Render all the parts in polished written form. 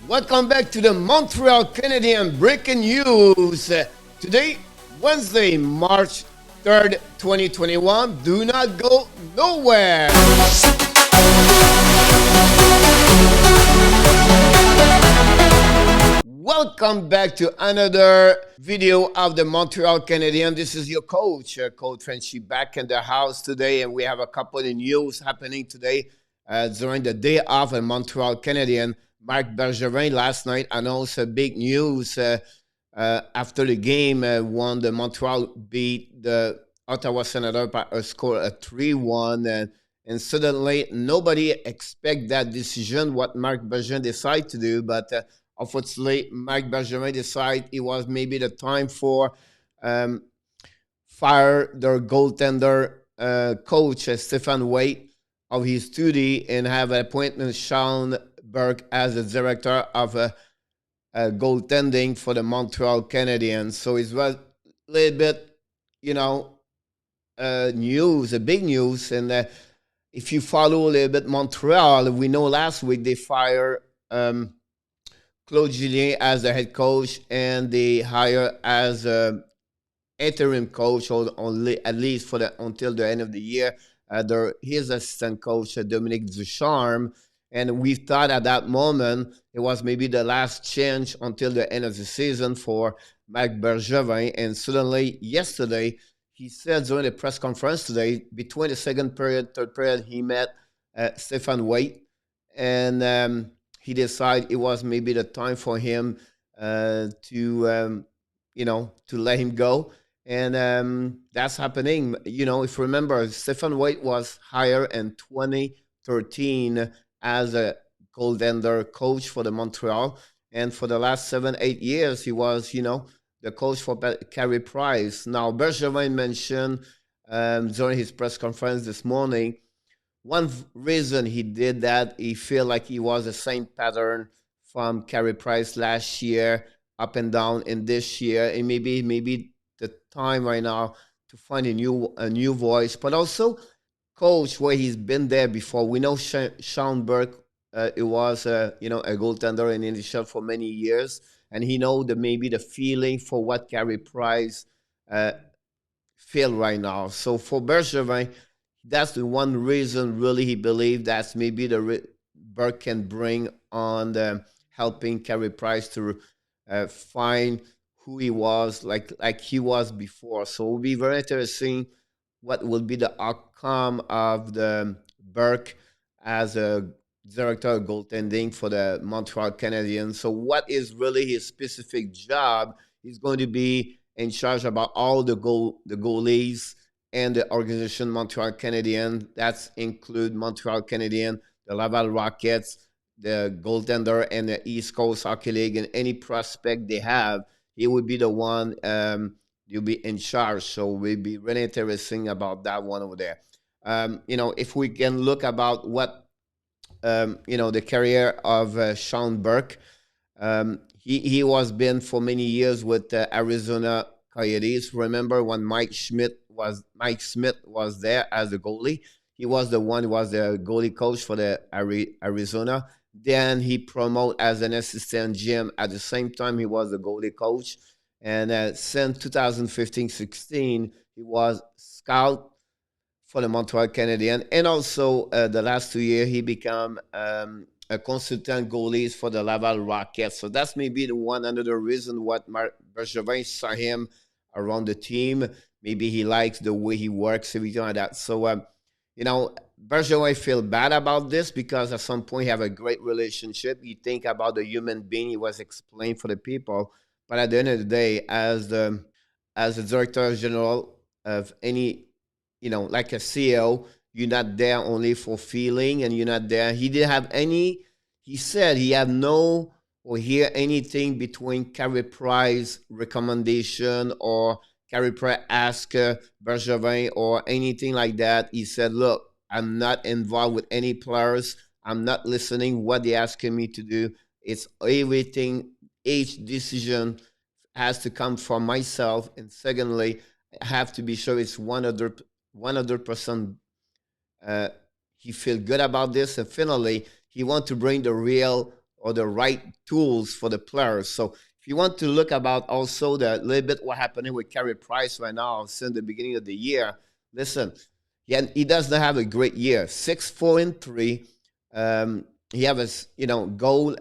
Welcome back to the Montreal Canadiens breaking news. Today, Wednesday, March 3rd, 2021. Do not go nowhere. Welcome back to another video of the Montreal Canadiens. This is your Coach Frenchy, back in the house today, and we have a couple of news happening today during the day off in Montreal Canadiens. Marc Bergevin last night announced a big news after the game. Won the Montreal beat the Ottawa Senators by a score of 3-1, and suddenly nobody expect that decision. What Marc Bergevin decided to do, but unfortunately, Marc Bergevin decided it was maybe the time for fire their goaltender coach Stephane Waite of his duty and have appointed Sean Burke as the director of goaltending for the Montreal Canadiens. So it was a little bit, news, a big news. And if you follow a little bit Montreal, we know last week they fired Claude Julien as the head coach, and they hire as interim coach, only at least for until the end of the year. His assistant coach, Dominique Ducharme. And we thought at that moment it was maybe the last chance until the end of the season for Marc Bergevin. And suddenly, yesterday, he said during the press conference today, between the second period, third period, he met Stephane Waite, and he decided it was maybe the time for him to let him go. And that's happening. If you remember, Stephane Waite was hired in 2013 as a goaltender coach for the Montreal. And for the last 7-8 years, he was, the coach for Carey Price. Now, Bergevin mentioned during his press conference this morning, one reason he did that, he feel like he was the same pattern from Carey Price last year, up and down in this year. And maybe the time right now to find a new voice, but also coach where he's been there before. We know Sean Burke, it was a goaltender in the NHL for many years, and he know maybe the feeling for what Carey Price feel right now. So for Bergevin, that's the one reason really he believed that's maybe Burke can bring on helping Carey Price to find who he was like he was before. So it will be very interesting what will be the outcome of the Burke as a director of goaltending for the Montreal Canadiens. So what is really his specific job? He's going to be in charge about all the goalies and the organization Montreal Canadiens. That's include Montreal Canadiens, the Laval Rockets, the goaltender, and the East Coast Hockey League, and any prospect they have. He would be the one you'll be in charge. So we'll be really interesting about that one over there. If we can look about what the career of Sean Burke. He was been for many years with the Arizona Coyotes. Remember when Mike Smith was there as the goalie? He was the one who was the goalie coach for the Arizona. Then he promoted as an assistant GM. At the same time, he was the goalie coach. And since 2015-16, he was scout for the Montreal Canadiens. And also, the last 2 years, he became a consultant goalies for the Laval Rockets. So that's maybe the one another reason what Marc Bergevin saw him around the team. Maybe he likes the way he works, everything like that. So, Bergevin feel bad about this because at some point he have a great relationship. You think about the human being he was explained for the people. But at the end of the day, as the director general of any, like a CEO, you're not there only for feeling, and you're not there. He didn't have any. He said he had no or hear anything between Carey Price recommendation or Carey Price ask Bergevin or anything like that. He said, "Look, I'm not involved with any players. I'm not listening what they asking me to do. It's everything. Each decision has to come from myself. And secondly, I have to be sure it's 100% he feel good about this. And finally, he want to bring the real or the right tools for the players. So if you want to look about also the little bit what happening with Carey Price right now since the beginning of the year, listen, he does not have a great year. 6-4-3. He have a goal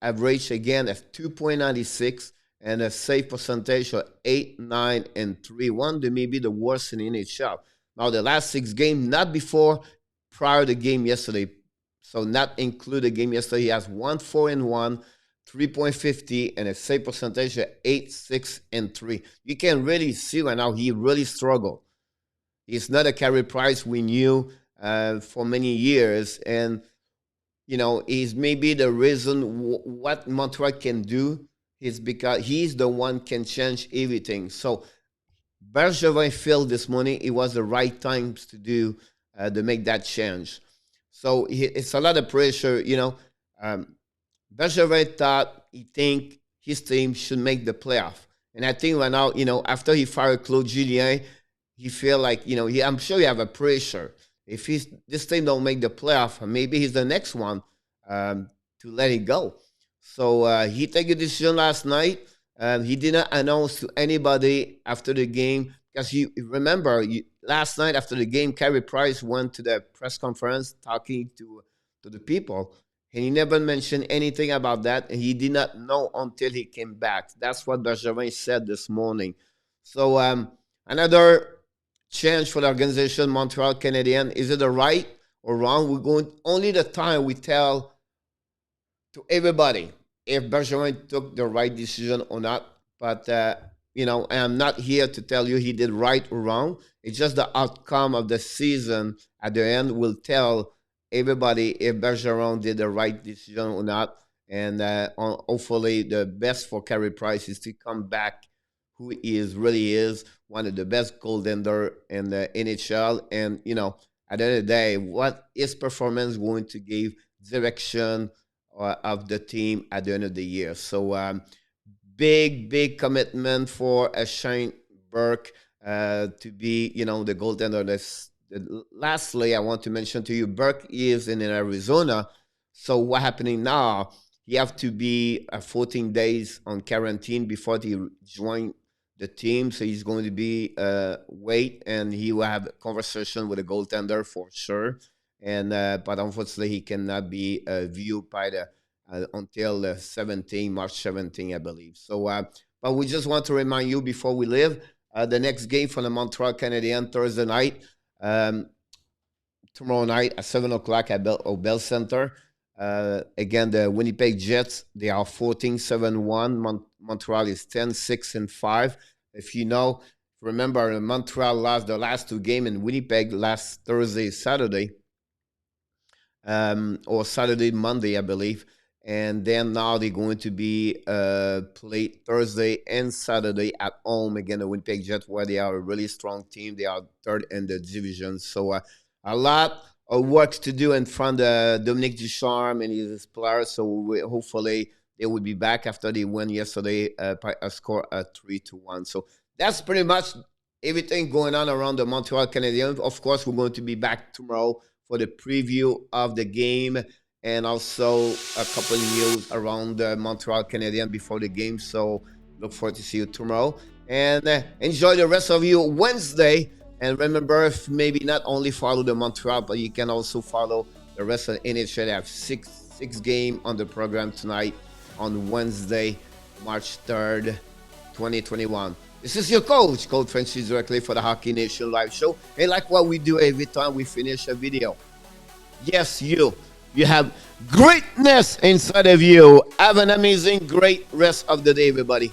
average again of 2.96 and a save percentage of 8-9-3. One that may be the worst in the NHL. Now the last 6 games, not before, prior to the game yesterday. So not include the game yesterday. He has 1-4-1, 3.50, and a save percentage of 8-6-3. You can really see right now he really struggled. He's not a Carey Price we knew for many years, and he's maybe the reason what Montreal can do is because he's the one can change everything. So Bergevin felt this morning it was the right time to do to make that change. So it's a lot of pressure, Bergevin thought he think his team should make the playoff, and I think right now, after he fired Claude Julien, he feel like I'm sure he have a pressure. If this team don't make the playoff, maybe he's the next one to let it go. So he take a decision last night. He didn't announce to anybody after the game because you remember last night after the game, Carey Price went to the press conference talking to the people, and he never mentioned anything about that, and he did not know until he came back. That's what Bergevin said this morning. So another change for the organization, Montreal Canadiens. Is it the right or wrong? We're going only the time we tell to everybody if Bergevin took the right decision or not. But I'm not here to tell you he did right or wrong. It's just the outcome of the season at the end will tell everybody if Bergevin did the right decision or not. And hopefully the best for Carey Price is to come back who he really is, one of the best goaltender in the NHL. And, at the end of the day, what his performance going to give direction of the team at the end of the year. So big commitment for Sean Burke to be, the goaltender. Lastly, I want to mention to you, Burke is in Arizona. So what happening now, he have to be 14 days on quarantine before he join the team. So he's going to be wait, and he will have a conversation with a goaltender for sure. And but unfortunately, he cannot be viewed by the until March 17, I believe. So, but we just want to remind you before we leave, the next game for the Montreal Canadiens Thursday night, tomorrow night at 7 o'clock at Bell Center. Again, the Winnipeg Jets, they are 14-7-1. Montreal is 10-6-5. If remember, Montreal lost the last 2 games in Winnipeg last Thursday, Saturday, or Saturday, Monday, I believe. And then now they're going to be played Thursday and Saturday at home again, the Winnipeg Jets, where they are a really strong team. They are third in the division. So a lot of work to do in front of Dominique Ducharme and his players. So hopefully they will be back after they won yesterday by a score of 3-1. So that's pretty much everything going on around the Montreal Canadiens. Of course, we're going to be back tomorrow for the preview of the game, and also a couple of news around the Montreal Canadiens before the game. So look forward to see you tomorrow. And enjoy the rest of your Wednesday. And remember, if maybe not only follow the Montreal, but you can also follow the rest of the NHL. They have six games on the program tonight on Wednesday, March 3rd, 2021. This is your coach, Coach Frenchy, directly for the Hockey Nation live show. And like what we do every time we finish a video. Yes, you have greatness inside of you. Have an amazing, great rest of the day, everybody.